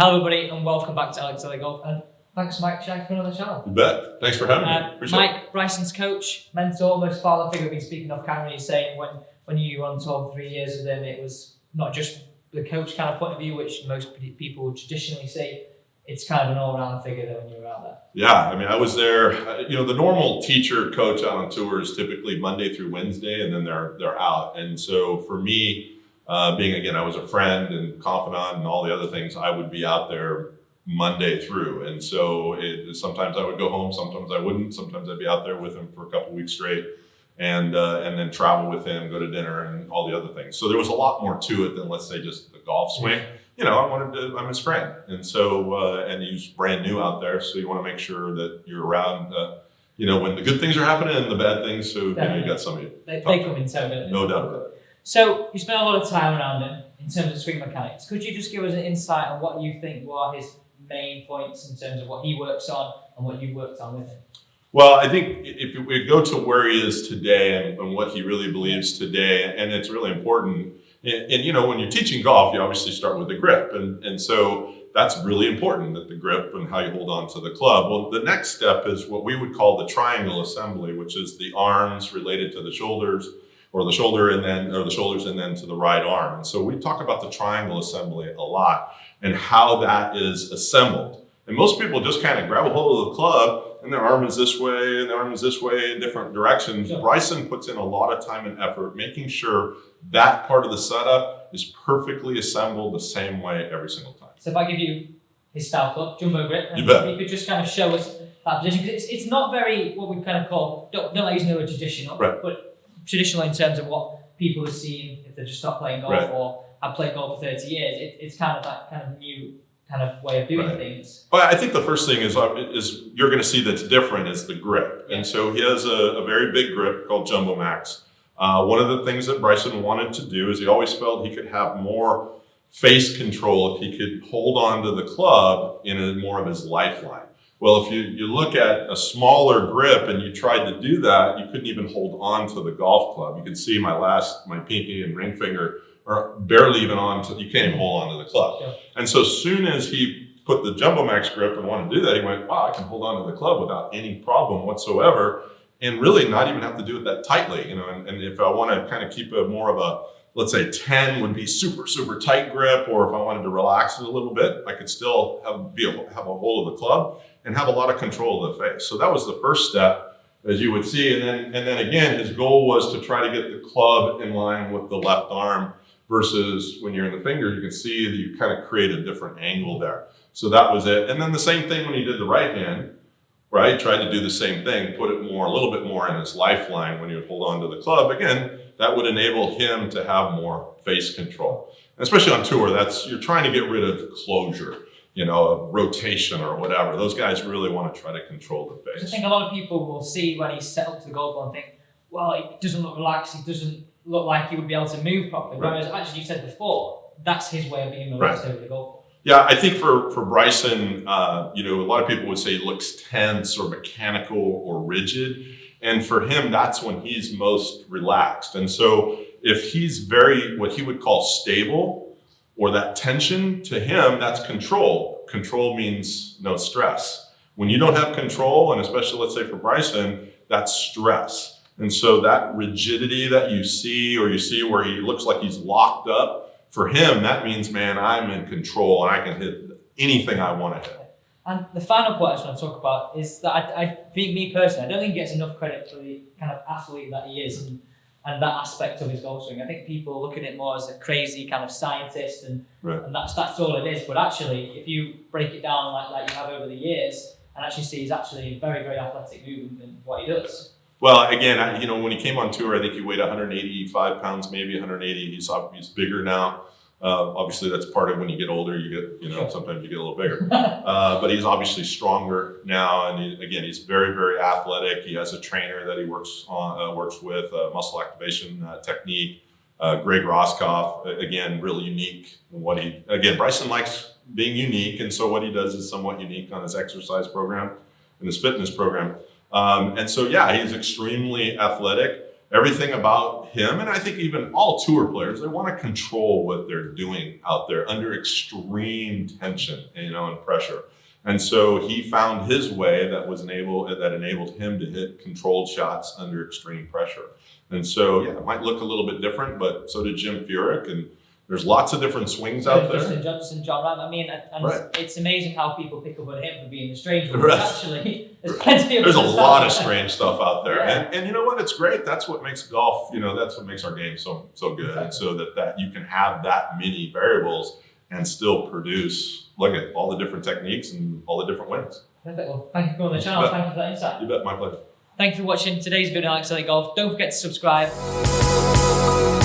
Hello everybody and welcome back to AlexElliottGolf, and thanks Mike Schy for another channel. You bet. Thanks for having me. Appreciate Mike, it. Bryce's coach, mentor, almost father figure. We've been speaking off camera. He's saying when you were on tour for 3 years with him, it was not just the coach kind of point of view, which most people would traditionally see. It's kind of an all-round figure there when you were out there. Yeah, I mean, I was there. The normal teacher coach out on tour is typically Monday through Wednesday, and then they're out. And so for me, I was a friend and confidant and all the other things, I would be out there Monday through. And so sometimes I would go home, sometimes I wouldn't. Sometimes I'd be out there with him for a couple weeks straight, and then travel with him, go to dinner, and all the other things. So there was a lot more to it than, let's say, just the golf swing. I'm his friend. And so, and he's brand new out there. So you want to make sure that you're around, when the good things are happening and the bad things. So you got somebody. They come in so. No doubt about it. So you spent a lot of time around him in terms of swing mechanics. Could you just give us an insight on what you think were his main points in terms of what he works on and what you worked on with him? Well, I think if we go to where he is today and what he really believes today, and it's really important. And when you're teaching golf, you obviously start with the grip. And so that's really important, that the grip and how you hold on to the club. Well, the next step is what we would call the triangle assembly, which is the arms related to the shoulders, or the shoulders and then to the right arm. And so we talk about the triangle assembly a lot and how that is assembled. And most people just kind of grab a hold of the club and their arm is this way and their arm is this way in different directions. Yeah. Bryson puts in a lot of time and effort making sure that part of the setup is perfectly assembled the same way every single time. So if I give you his style club, jumbo grip, and you bet. You could just kind of show us that position, because it's not very, what we kind of call, don't like using the word traditional, right, but traditional in terms of what people have seen if they've just stopped playing golf, right, or have played golf for 30 years. It's kind of that kind of new kind of way of doing, right, things. Well, I think the first thing is you're going to see that's different is the grip. Yeah. And so he has a very big grip called Jumbo Max. One of the things that Bryson wanted to do is he always felt he could have more face control if he could hold on to the club in more of his lifeline. Well, if you look at a smaller grip and you tried to do that, you couldn't even hold on to the golf club. You can see my pinky and ring finger are barely even you can't even hold on to the club. Yeah. And so as soon as he put the Jumbo Max grip and wanted to do that, he went, wow, I can hold on to the club without any problem whatsoever, and really not even have to do it that tightly. And if I want to kind of keep more of a, let's say 10 would be super, super tight grip, or if I wanted to relax it a little bit, I could still have a hold of the club and have a lot of control of the face. So that was the first step, as you would see. And then again, his goal was to try to get the club in line with the left arm, versus when you're in the finger, you can see that you kind of create a different angle there. So that was it. And then the same thing when he did the right hand, right? Tried to do the same thing, put it a little bit more in his lifeline when he would hold on to the club. Again, that would enable him to have more face control. And especially on tour, you're trying to get rid of closure, of rotation or whatever. Those guys really want to try to control the face. I think a lot of people will see when he's set up to the golf ball and think, well, he doesn't look relaxed, he doesn't look like he would be able to move properly. Right. Whereas actually, you said before, that's his way of being relaxed, right, over the golf. Yeah, I think for Bryson, a lot of people would say he looks tense or mechanical or rigid. And for him, that's when he's most relaxed. And so if he's very, what he would call stable, or that tension, to him, that's control. Control means no stress. When you don't have control, and especially let's say for Bryson, that's stress. And so that rigidity that you see where he looks like he's locked up, for him, that means, man, I'm in control and I can hit anything I want to hit. And the final point I just want to talk about is that I think, me personally, I don't think he gets enough credit for the kind of athlete that he is and that aspect of his golf swing. I think people look at it more as a crazy kind of scientist and that's all it is. But actually, if you break it down like you have over the years and actually see he's actually very, very athletic movement in what he does. Well, again, when he came on tour, I think he weighed 185 pounds, maybe 180. He's bigger now. Obviously, that's part of when you get older. You get, sure, sometimes you get a little bigger. But he's obviously stronger now, and he's very, very athletic. He has a trainer that he works with, muscle activation technique. Greg Roscoff, again, really unique. Bryson likes being unique, and so what he does is somewhat unique on his exercise program and his fitness program. And so, he's extremely athletic. everything about him, and I think even all tour players, they want to control what they're doing out there under extreme tension, and pressure. And so he found his way that enabled him to hit controlled shots under extreme pressure. And so, yeah, it might look a little bit different, but so did Jim Furyk, and there's lots of different swings out there. Justin Johnson, John Ram. I mean, and Right. it's amazing how people pick up on him for being a strange one. Right. Actually, there's plenty of There's a other lot of stuff. strange stuff out there. Yeah. And you know what? It's great. That's what makes golf, that's what makes our game so good. Exactly. And so that you can have that many variables and still produce, look at all the different techniques and all the different wins. Perfect. Well, thank you for coming on the channel. You bet. Thank you for that insight. You bet, my pleasure. Thank you for watching today's video on Alex Elliott Golf. Don't forget to subscribe.